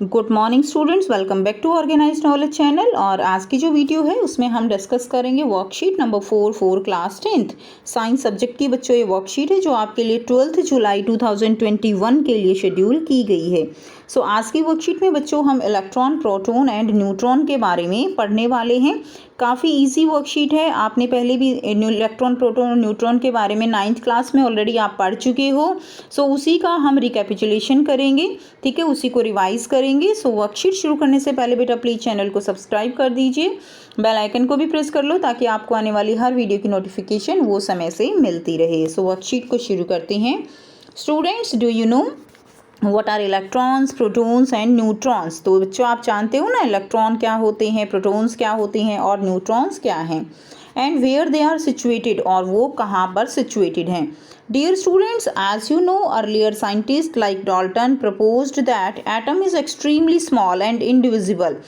Good morning students, welcome back to organised knowledge channel. और आज की जो वीडियो है उसमें हम डिस्कस करेंगे worksheet number 4 class 10th science subject की। बच्चों, ये वर्कशीट है जो आपके लिए 12 जुलाई 2021 के लिए शेड्यूल की गई है। सो आज की वर्कशीट में बच्चों हम इलेक्ट्रॉन, प्रोटॉन एंड न्यूट्रॉन के बारे में पढ़ने वाले हैं। काफ़ी इजी वर्कशीट है। आपने पहले भी इलेक्ट्रॉन, प्रोटॉन और न्यूट्रॉन के बारे में 9th क्लास में ऑलरेडी आप पढ़ चुके हो। सो उसी का हम रिकैपिचुलेशन करेंगे, ठीक है, उसी को रिवाइज करेंगे। सो वर्कशीट शुरू करने से पहले बेटा प्लीज़ चैनल को सब्सक्राइब कर दीजिए, बेल आइकन को भी प्रेस कर लो ताकि आपको आने वाली हर वीडियो की नोटिफिकेशन वो समय से मिलती रहे। सो वर्कशीट को शुरू करते हैं। Students, do you know what are electrons, protons and neutrons? तो बच्चों आप जानते हो ना इलेक्ट्रॉन क्या होते हैं, प्रोटॉन्स क्या होते हैं और न्यूट्रॉन्स क्या हैं, and where they are situated, और वो कहाँ पर सिचुएटेड हैं। Dear students, as you know, earlier scientists like Dalton proposed that atom is extremely small and indivisible.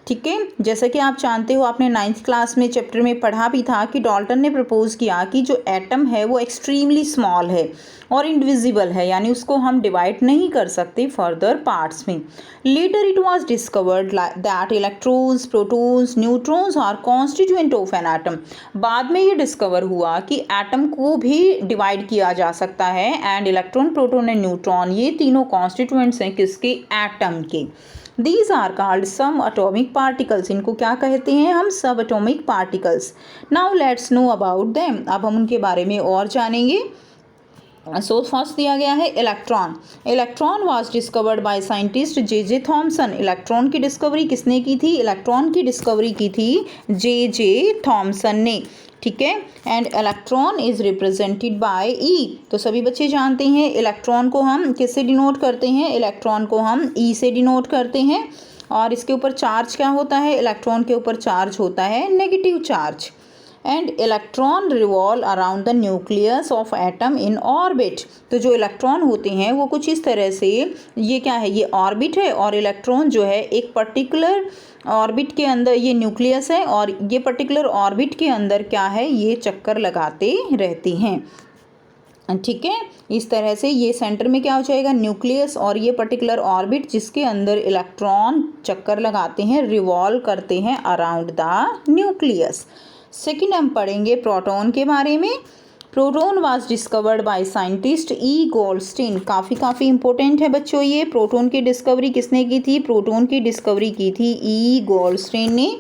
ठीक है, जैसा कि आप जानते हो, आपने 9th क्लास में चैप्टर में पढ़ा भी था कि डाल्टन ने प्रपोज किया कि जो एटम है वो एक्सट्रीमली स्मॉल है और इंडिविजिबल है, यानी उसको हम डिवाइड नहीं कर सकते फर्दर पार्ट्स में। Later it was discovered that electrons, protons, neutrons are constituent of an atom. बाद में ये डिस्कवर हुआ कि एटम को भी डिवाइड किया जा सकता है, and electron, proton and neutron ये तीनों कॉन्स्टिट्यूएंट्स हैं किसके? एटम के। These are called some atomic particles. इनको क्या कहते हैं हम? सब atomic particles. Now let's know about them. अब हम उनके बारे में और जानेंगे। सो फर्स्ट दिया गया है electron. Electron was discovered by scientist J Thomson. Electron की डिस्कवरी किसने की थी? इलेक्ट्रॉन की डिस्कवरी की थी जे थॉमसन ने, ठीक है। And electron is represented by E. तो सभी बच्चे जानते हैं इलेक्ट्रॉन को हम किससे डिनोट करते हैं? इलेक्ट्रॉन को हम ई से डिनोट करते हैं। और इसके ऊपर चार्ज क्या होता है? इलेक्ट्रॉन के ऊपर चार्ज होता है negative charge. And electron revolve around the nucleus of atom in orbit. तो जो इलेक्ट्रॉन होते हैं वो कुछ इस तरह से, ये क्या है? ये ऑर्बिट है, और इलेक्ट्रॉन जो है एक पर्टिकुलर ऑर्बिट के अंदर, ये न्यूक्लियस है, और ये पर्टिकुलर ऑर्बिट के अंदर क्या है? ये चक्कर लगाते रहते हैं, ठीक है। इस तरह से ये सेंटर में क्या हो जाएगा? न्यूक्लियस, और ये पर्टिकुलर ऑर्बिट जिसके अंदर इलेक्ट्रॉन चक्कर लगाते हैं, रिवॉल्व करते हैं अराउंड द न्यूक्लियस। सेकेंड हम पढ़ेंगे प्रोटॉन के बारे में। Proton was discovered by scientist E Goldstein. काफ़ी इंपॉर्टेंट है बच्चों ये। प्रोटॉन की डिस्कवरी किसने की थी? प्रोटॉन की डिस्कवरी की थी ई गोल्डस्टीन ने।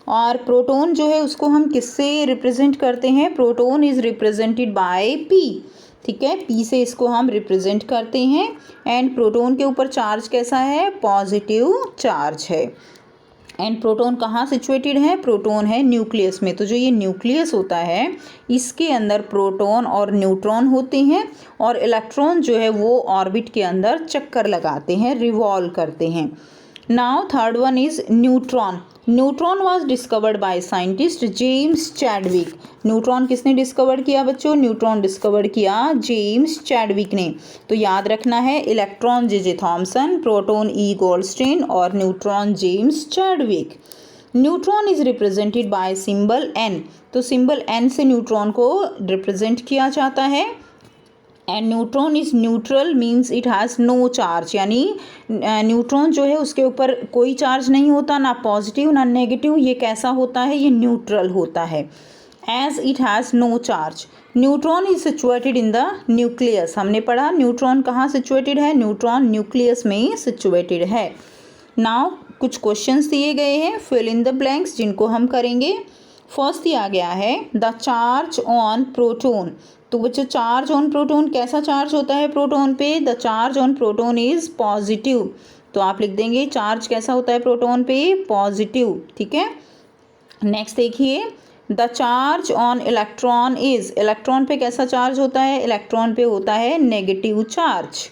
और प्रोटॉन जो है उसको हम किससे रिप्रेजेंट करते हैं? Proton is represented by P, ठीक है, पी से इसको हम रिप्रेजेंट करते हैं। एंड प्रोटॉन के ऊपर चार्ज कैसा है? पॉजिटिव चार्ज है। एंड प्रोटॉन कहाँ सिचुएटेड है? प्रोटॉन है न्यूक्लियस में। तो जो ये न्यूक्लियस होता है इसके अंदर प्रोटॉन और न्यूट्रॉन होते हैं, और इलेक्ट्रॉन जो है वो ऑर्बिट के अंदर चक्कर लगाते हैं, रिवॉल्व करते हैं। Now third one is neutron. Neutron was discovered by scientist James Chadwick. Neutron किसने डिस्कवर किया बच्चों? न्यूट्रॉन डिस्कवर किया जेम्स चैडविक ने। तो याद रखना है, electron J Thomson, proton E Goldstein और neutron James Chadwick. Neutron is represented by symbol N. तो सिंबल एन से न्यूट्रॉन को रिप्रेजेंट किया जाता है। And neutron is neutral means it has no charge, यानी न्यूट्रॉन जो है उसके ऊपर कोई चार्ज नहीं होता, ना पॉजिटिव ना नेगेटिव। ये कैसा होता है? ये न्यूट्रल होता है, as it has no charge. Neutron is situated in the nucleus. हमने पढ़ा न्यूट्रॉन कहाँ सिचुएटेड है? न्यूट्रॉन न्यूक्लियस में सिचुएटेड है। नाउ कुछ क्वेश्चंस दिए गए हैं, फिल इन द ब्लैंक्स, जिनको हम करेंगे। फर्स्ट दिया गया है द चार्ज ऑन प्रोटॉन। तो बच्चों चार्ज ऑन प्रोटॉन, कैसा चार्ज होता है प्रोटॉन पे? The charge on proton is positive. तो आप लिख देंगे चार्ज कैसा होता है प्रोटॉन पे? पॉजिटिव, ठीक है। नेक्स्ट देखिए, the charge on electron is. Electron पे कैसा चार्ज होता है? इलेक्ट्रॉन पे होता है negative charge.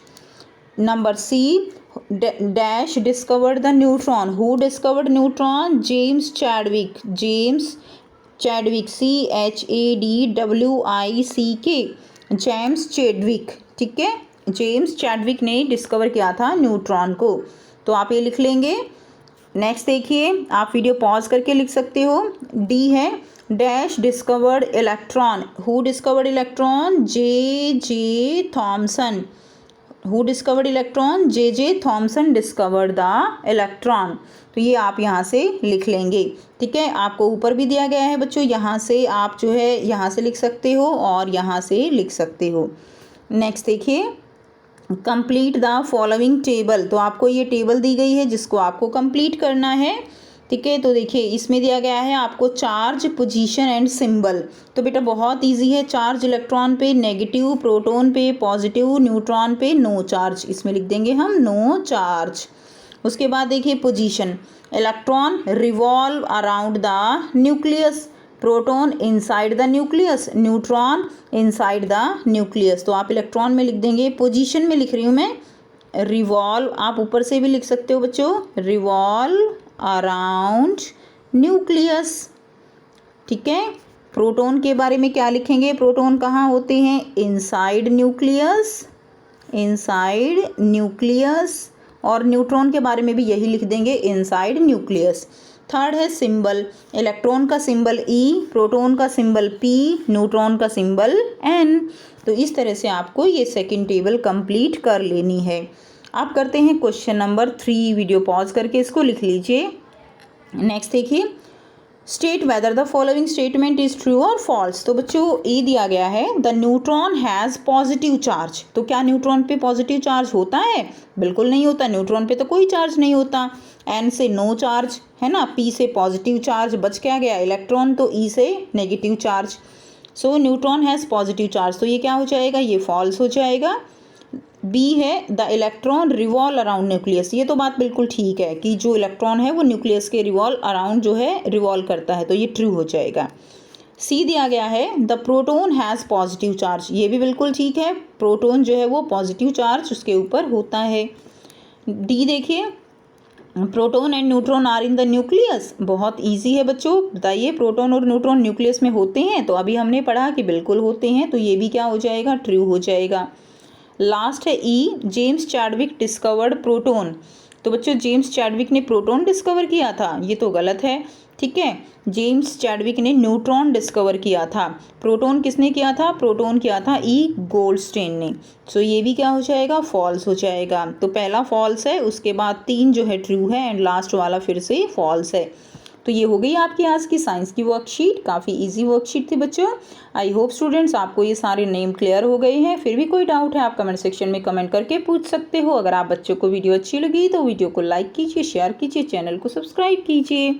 Number C, dash discovered the neutron. Who discovered neutron? James Chadwick. James Chadwick, CHADWICK, James Chadwick, ठीक है। जेम्स चैडविक ने डिस्कवर किया था न्यूट्रॉन को। तो आप ये लिख लेंगे। नेक्स्ट देखिए, आप वीडियो पॉज करके लिख सकते हो। डी है dash discovered electron. Who discovered electron? J Thompson. Who discovered electron? J Thompson discovered the electron. तो ये आप यहाँ से लिख लेंगे। ठीक है, आपको ऊपर भी दिया गया है बच्चों, यहाँ से आप जो है यहाँ से लिख सकते हो और यहाँ से लिख सकते हो। नेक्स्ट देखिए, कंप्लीट द फॉलोइंग टेबल। तो आपको ये टेबल दी गई है जिसको आपको कंप्लीट करना है। ठीक है, तो देखिए इसमें दिया गया है आपको चार्ज, पोजीशन एंड सिंबल। तो बेटा बहुत इजी है, चार्ज इलेक्ट्रॉन पे नेगेटिव, प्रोटॉन पे पॉजिटिव, न्यूट्रॉन पे नो चार्ज, इसमें लिख देंगे हम नो चार्ज। उसके बाद देखिए position, electron revolve around the nucleus, proton inside the nucleus, neutron inside the nucleus. तो आप इलेक्ट्रॉन में लिख देंगे, पोजीशन में लिख रही हूँ मैं रिवॉल्व, आप ऊपर से भी लिख सकते हो बच्चों, रिवॉल्व अराउंड न्यूक्लियस। ठीक है, प्रोटॉन के बारे में क्या लिखेंगे? प्रोटॉन कहाँ होते हैं? Inside nucleus, inside nucleus. और न्यूट्रॉन के बारे में भी यही लिख देंगे, इनसाइड न्यूक्लियस। थर्ड है सिंबल, इलेक्ट्रॉन का सिंबल ई, प्रोटॉन का सिंबल पी, न्यूट्रॉन का सिंबल एन। तो इस तरह से आपको ये सेकंड टेबल कंप्लीट कर लेनी है। आप करते हैं क्वेश्चन नंबर 3, वीडियो पॉज करके इसको लिख लीजिए। नेक्स्ट देखिए, state whether the following statement is true और फॉल्स। तो बच्चों ए दिया गया है, the neutron has positive charge. तो क्या न्यूट्रॉन पे पॉजिटिव चार्ज होता है? बिल्कुल नहीं होता, न्यूट्रॉन पे तो कोई चार्ज नहीं होता। एन से नो चार्ज है ना, पी से पॉजिटिव चार्ज, बच क्या गया इलेक्ट्रॉन, तो ई से negative charge. So neutron has positive charge, तो ये क्या हो जाएगा? ये फॉल्स हो जाएगा। बी है, the electron revolve around nucleus. ये तो बात बिल्कुल ठीक है कि जो इलेक्ट्रॉन है वो न्यूक्लियस के रिवॉल्व अराउंड जो है रिवॉल्व करता है, तो ये ट्रू हो जाएगा। सी दिया गया है, the proton has positive charge. ये भी बिल्कुल ठीक है, प्रोटॉन जो है वो पॉजिटिव चार्ज उसके ऊपर होता है। डी देखिए, proton and neutron are in the nucleus. बहुत इजी है बच्चों, बताइए प्रोटॉन और न्यूट्रॉन न्यूक्लियस में होते हैं? तो अभी हमने पढ़ा कि बिल्कुल होते हैं, तो ये भी क्या हो जाएगा? ट्रू हो जाएगा। लास्ट है ई, जेम्स चैडविक डिस्कवर्ड प्रोटॉन। तो बच्चों जेम्स चैडविक ने प्रोटॉन डिस्कवर किया था, ये तो गलत है। ठीक है, जेम्स चैडविक ने न्यूट्रॉन डिस्कवर किया था। प्रोटॉन किसने किया था? प्रोटॉन किया था ई गोल्डस्टेन ने। सो ये भी क्या हो जाएगा? फॉल्स हो जाएगा। तो पहला फॉल्स है, उसके बाद 3 जो है ट्रू है एंड लास्ट वाला फिर से फॉल्स है। तो ये हो गई आपकी आज की साइंस की वर्कशीट। काफ़ी इजी वर्कशीट थी बच्चों। आई होप स्टूडेंट्स आपको ये सारे नेम क्लियर हो गए हैं। फिर भी कोई डाउट है आप कमेंट सेक्शन में कमेंट करके पूछ सकते हो। अगर आप बच्चों को वीडियो अच्छी लगी तो वीडियो को लाइक कीजिए, शेयर कीजिए, चैनल को सब्सक्राइब कीजिए।